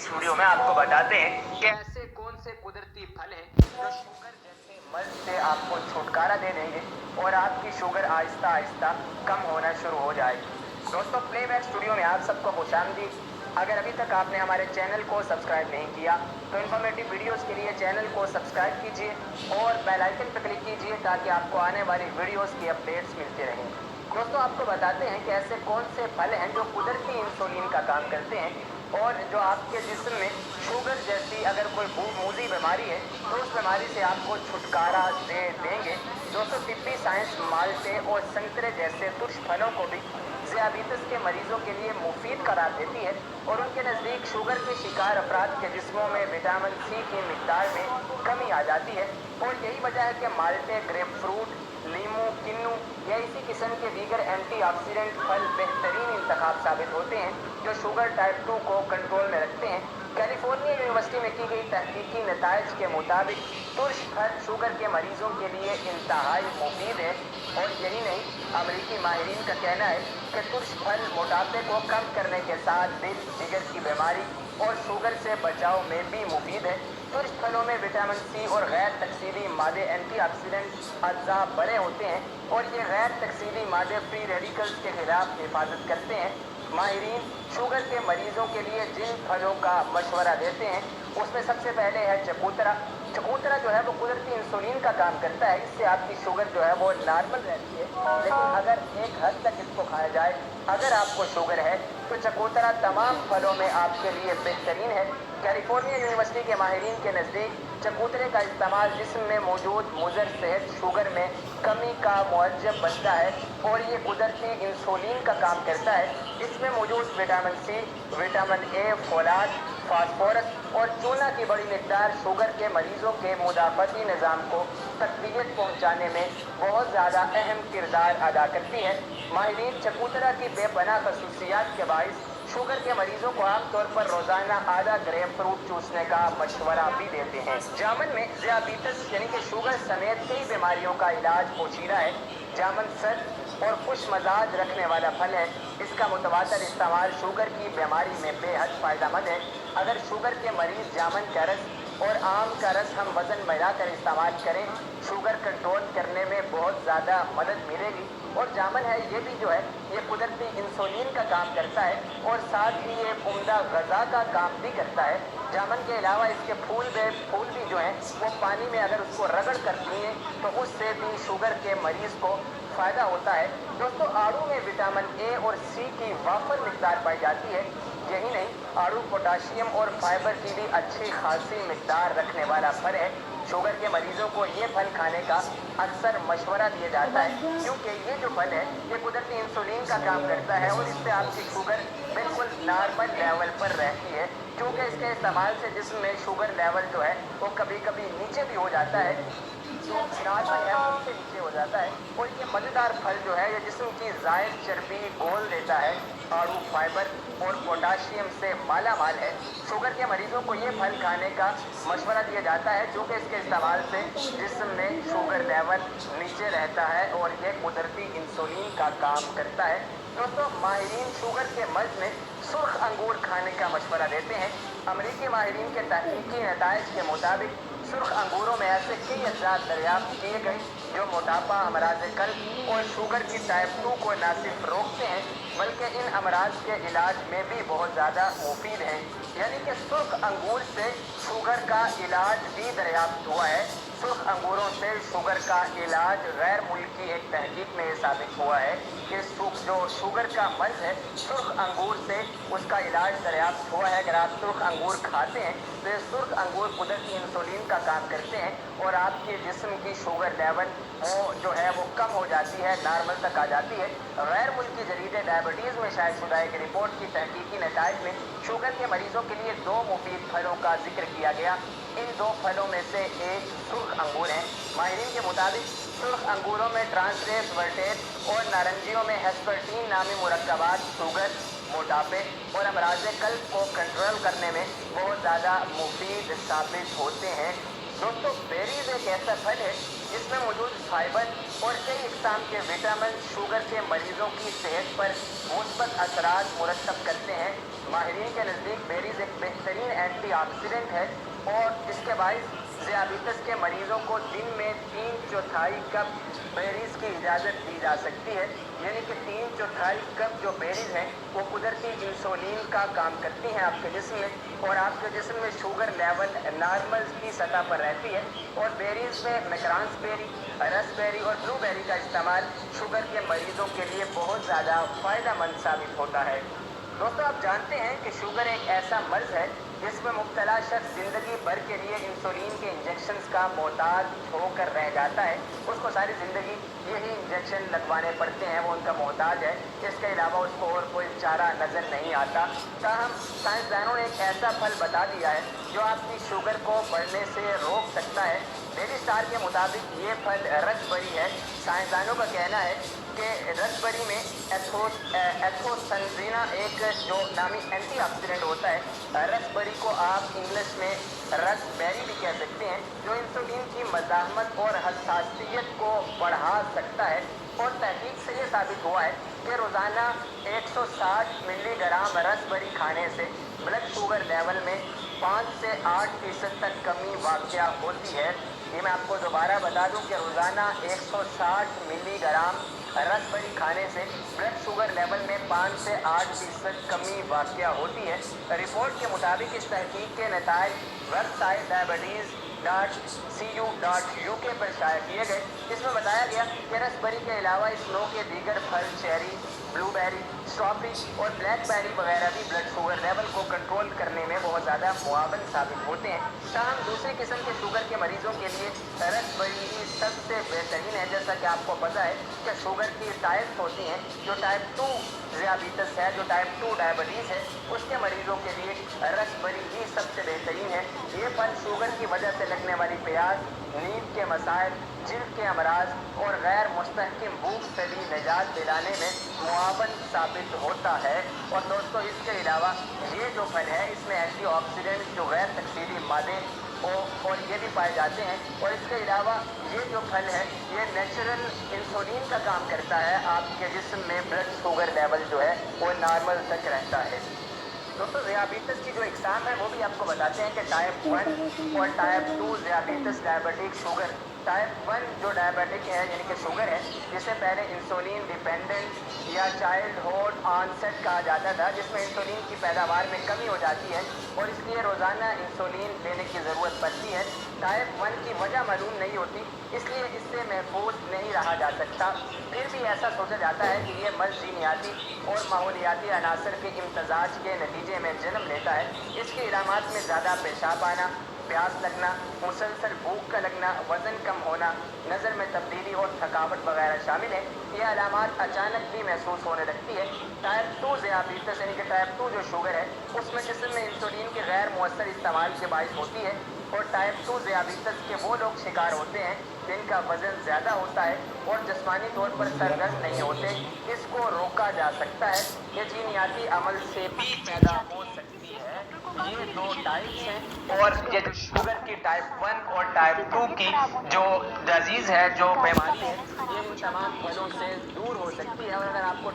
Video में आपको बताते हैं कि ऐसे कौन से कुदरती फल हैं जो शुगर जैसे मर्ज से आपको छुटकारा दे देंगे और आपकी शुगर आहिस्ता आहिस्ता कम होना शुरू हो जाएगी। दोस्तों, प्लेबैक स्टूडियो में आप सबको खुशामदीद। अगर अभी तक आपने हमारे चैनल को सब्सक्राइब नहीं किया तो इन्फॉर्मेटिव वीडियोस के लिए चैनल को सब्सक्राइब कीजिए और बेल आइकन पर क्लिक कीजिए ताकि आपको आने वाली वीडियोस की अपडेट्स मिलती रहें। दोस्तों, आपको बताते हैं कि ऐसे कौन से फल हैं जो कुदरती इंसुलिन का काम करते हैं और जो आपके जिस्म में शुगर जैसी अगर कोई मूजी बीमारी है तो उस बीमारी से आपको छुटकारा दे देंगे। दोस्तों, तिब्बी साइंस माल्टे और संतरे जैसे तुर्श फलों को भी ज़ियाबीतस के मरीजों के लिए मुफीद करार देती है और उनके नज़दीक शुगर के शिकार अफराद के जिस्मों में विटामिन सी की मिकदार में कमी आ जाती है। और यही वजह है कि माल्टे, ग्रेप फ्रूट, लीमू, किन्नू या इसी किस्म के दीगर एंटीऑक्सीडेंट फल बेहतरीन इंतखाब साबित होते हैं जो शुगर टाइप 2 को कंट्रोल में रखते हैं। कैलिफोर्निया यूनिवर्सिटी में की गई तहकीकी नताइज के मुताबिक तुर्श फल शुगर के मरीजों के लिए इंतहाई मुफीद है। और यही नहीं, अमरीकी माहिरीन का कहना है कि तुर्श फल मोटापे को कम करने के साथ दिल, जिगर की बीमारी और शुगर से बचाव में भी मुफीद है। तुर्श फलों में विटामिन सी और गैर तकसीदी मादे एंटीऑक्सीडेंट अज्जा बड़े होते हैं और ये गैर तकसीदी मादे फ्री रेडिकल्स के खिलाफ हिफाजत करते हैं। माहिरीन शुगर के मरीजों के लिए जिन फलों का मशवरा देते हैं उसमें सबसे पहले है चकोतरा। चकोतरा जो है वो कुदरती इंसुलिन का काम करता है, इससे आपकी शुगर जो है वो नॉर्मल रहती है। लेकिन अगर एक हद तक इसको खाया जाए, अगर आपको शुगर है तो चकोतरा तमाम फलों में आपके लिए बेहतरीन है। कैलिफोर्निया यूनिवर्सिटी के माहिरीन के नज़दीक चकोतरे का इस्तेमाल जिस्म में मौजूद मुज़र सेहत शुगर में कमी का मुअज्जब बनता है और ये कुदरती इंसुलिन का काम करता है। इसमें मौजूद विटामिन सी, विटामिन ए, फोलाद, फास्फोरस और चूना की बड़ी मिकदार शुगर के मरीजों के मुदाफ़ती निज़ाम को तक़वियत पहुँचाने में बहुत ज़्यादा अहम किरदार अदा करती है। माहिरीन चकोतरा की बेपनाह खसूसियात के बाइस शुगर के मरीजों को आमतौर पर रोजाना आधा ग्रेप फ्रूट चूसने का मशवरा भी देते हैं। जामन में ज़ियाबीतस यानी कि शुगर समेत कई बीमारियों का इलाज पोशीदा है। जामन सर्द और खुश मजाज रखने वाला फल है। इसका मुतवातर इस्तेमाल शुगर की बीमारी में बेहद फ़ायदेमंद है। अगर शुगर के मरीज जामन का रस और आम का रस हम वज़न मिलाकर इस्तेमाल करें, शुगर कंट्रोल करने में बहुत ज़्यादा मदद मिलेगी। और जामन है ये भी जो है ये कुदरती इंसुलिन का काम करता है और साथ ही ये उम्दा गज़ा का काम भी करता है। जामन के अलावा इसके फूल भी जो हैं वो पानी में अगर उसको रगड़ कर पिए तो उससे भी शुगर के मरीज़ को फ़ायदा होता है। दोस्तों, आड़ू में विटामिन ए और सी की वाफर मिकदार पाई जाती है। यही नहीं, आड़ू पोटाशियम और फाइबर की भी अच्छी खासी मिकदार रखने वाला फल है। शुगर के मरीजों को ये फल खाने का अक्सर मशवरा दिया जाता है क्योंकि ये जो फल है ये कुदरती इंसुलिन का काम करता है और इससे आपकी शुगर बिल्कुल नॉर्मल लेवल पर रहती है। क्योंकि इसके इस्तेमाल से जिस्म में शुगर लेवल जो है वो कभी कभी नीचे भी हो जाता है, तो नॉर्मल लेवल से नीचे हो जाता है। और ये मज़ेदार फल जो है ये जिस्म की ज़ायद चर्बी घोल देता है। आड़ू फाइबर और पोटाशियम से माला माल है। शुगर के मरीजों को ये फल खाने का मशवरा दिया जाता है क्योंकि इसके इस्तेमाल से जिस्म में शुगर लेवल नीचे रहता है और ये कुदरती इंसुलिन का काम करता है। दोस्तों, माहिरीन शुगर के मर्ज में सुर्ख अंगूर खाने का मशवरा देते हैं। अमरीकी माहिरीन के तहकीकी नताइज के मुताबिक सुर्ख अंगूरों में ऐसे कई अज्जा दरियाफ्त किए गए जो मोटापा, अमराज कल्ब और शुगर की टाइप 2 को न सिर्फ रोकते हैं बल्कि इन अमराज के इलाज में भी बहुत ज़्यादा मुफीद हैं। यानी कि सुर्ख अंगूर से शुगर का इलाज भी दरियाफ्त हुआ है। सुर्ख अंगूरों से शुगर का इलाज गैर मुल्की एक तहकीक में साबित हुआ है कि जो शुगर का मर्ज है सुर्ख अंगूर से उसका इलाज दरियाफ्त हुआ है। अगर आप सुर्ख अंगूर खाते हैं तो ये सुर्ख अंगूर कुदरती इंसुलिन का काम करते हैं और आपके जिस्म की शुगर लेवल वो जो है वो कम हो जाती है, नॉर्मल तक आ जाती है। गैर मुल्की जरीदे डायबिटीज़ में शायद शुदा एक रिपोर्ट की तहकीकी नताइज में शुगर के मरीजों के लिए 2 मुफीद फलों का जिक्र किया गया। इन 2 फलों में से एक सुर्ख अंगूर है। माहिरीन के मुताबिक सुर्ख अंगूरों में ट्रांसरेस वर्टेट और नारंगियों में हेस्पर्टीन नामी मुरक्कबात शुगर, मोटापे और अमराज कल्ब को कंट्रोल करने में बहुत ज़्यादा मुफीद साबित होते हैं। दोस्तों, बेरीज एक ऐसा फल है जिसमें मौजूद फाइबर और कई इकसाम के विटामिन शुगर के मरीजों की सेहत पर मुस्बत असरात मुरतब करते हैं। माहिरीन के नज़दीक बेरीज एक बेहतरीन एंटीऑक्सीडेंट है और इसके बायस ज़ियाबीतस के मरीज़ों को दिन में 3/4 कप बेरीज की इजाज़त दी जा सकती है, यानी कि 3/4 कप जो बेरीज हैं वो कुदरती इंसुलिन का काम करती हैं आपके जिस्म में और आपके जिस्म में शुगर लेवल नॉर्मल की सतह पर रहती है। और बेरीज में मैक्रांस बेरी, रसबेरी और ब्लूबेरी का इस्तेमाल शुगर के मरीज़ों के लिए बहुत ज़्यादा फ़ायदेमंद साबित होता है। दोस्तों, आप जानते हैं कि शुगर एक ऐसा मर्ज़ है जिसमें मुब्तला शख्स ज़िंदगी भर के लिए इंसुलिन के इंजेक्शन्स का मोहताज होकर रह जाता है। उसको सारी ज़िंदगी यही इंजेक्शन लगवाने पड़ते हैं, वो उनका मोहताज है। इसके अलावा उसको और कोई चारा नज़र नहीं आता। ताहम साइंसदानों ने एक ऐसा फल बता दिया है जो आपकी शुगर को बढ़ने से रोक सकता है। डेली स्टार के मुताबिक ये फल रसबेरी है। साइंसदानों का कहना है कि रसबेरी में एथोसनजीना एक जो नामी एंटीऑक्सीडेंट होता है। रसबेरी को आप इंग्लिश में रसबेरी भी कह सकते हैं, जो इंसुलिन की मज़ाहमत और हसासियत को बढ़ा सकता है। और तहकीक से ये साबित हुआ है कि रोज़ाना 160 मिलीग्राम रसबेरी खाने से ब्लड शुगर लेवल में 5 से 8% तक कमी वाक़या होती है। ये मैं आपको दोबारा बता दूं कि रोज़ाना 160 मिलीग्राम रसबेरी खाने से ब्लड शुगर लेवल में 5 से 8% कमी वाक़या होती है। रिपोर्ट के मुताबिक इस तहकीक के नताइज वेबसाइट diabetes.cu.uk पर शाया किए गए। इसमें बताया गया कि रसबेरी के अलावा इस नौ के दीगर फल चेरी, ब्लूबेरी, स्ट्रॉबेरी और ब्लैकबेरी वगैरह भी ब्लड शुगर लेवल को कंट्रोल करने में बहुत ज़्यादा मुआवन साबित होते हैं। ताहम दूसरी किस्म के शुगर के मरीजों के लिए रसबेरी ही सबसे बेहतरीन है। जैसा कि आपको पता है कि शुगर की टाइप्स होती हैं, जो टाइप 2 ज़ियाबीतस है, जो टाइप 2 डायबिटीज़ है, उसके मरीजों के लिए रसबेरी ही सबसे बेहतरीन है। ये फल शुगर की वजह से लगने वाली प्यास, नींद के मसाइल, जिल्द के अमराज और गैर मुस्तहकिम भूख से भी निजात दिलाने में मुआवन साबित होता है। और दोस्तों, इसके अलावा ये जो फल है इसमें एंटीऑक्सीडेंट जो गैर तकसीदी मादे और ये भी पाए जाते हैं। और इसके अलावा ये जो फल है ये नेचुरल इंसुलिन का काम करता है। आपके जिस्म में ब्लड शुगर लेवल जो है वो नॉर्मल तक रहता है। दोस्तों, ज़ियाबीतस की जो इकसाम है वो भी आपको बताते हैं कि टाइप 1 और टाइप 2 ज़ियाबीतस डायबिटिक शुगर। टाइप 1 जो डायबिटिक है यानी कि शुगर है, जिसे पहले इंसुलिन डिपेंडेंट या चाइल्डहुड ऑनसेट कहा जाता था, जिसमें इंसुलिन की पैदावार में कमी हो जाती है और इसलिए रोज़ाना इंसुलिन लेने की ज़रूरत पड़ती है। टाइप 1 की वजह मालूम नहीं होती, इसलिए इससे महफूज नहीं रहा जा सकता। फिर भी ऐसा सोचा जाता है कि ये मर्ज़ जीनियाती और माहौलियाती अनासर के इम्तजाज के नतीजे में जन्म लेता है। इसकी इलामात में ज़्यादा पेशाब आना, प्यास लगना, मुसलसल भूख का लगना, वज़न कम होना, नज़र में तब्दीली और थकावट वगैरह शामिल है। ये अलामात अचानक भी महसूस होने लगती है। टाइप 2 ज़ियाबीतस यानी कि टाइप 2 जो शुगर है उसमें जिस्म में इंसुलिन के गैर मुअस्सर इस्तेमाल के बाइस होती है। और टाइप 2 ज़ियाबीतस के वो लोग शिकार होते हैं जिनका वज़न ज़्यादा होता है और जिस्मानी तौर पर सरगर्म नहीं होते। इसको रोका जा सकता है। ये जीनियाती अमल से भी पैदा हो सकती है। ये 2 टाइप्स हैं और ये जो शुगर की टाइप 1 और टाइप 2 की जो डिजीज़ है, जो बीमारी है, ये इन तमाम फलों से दूर हो सकती है। और अगर आपको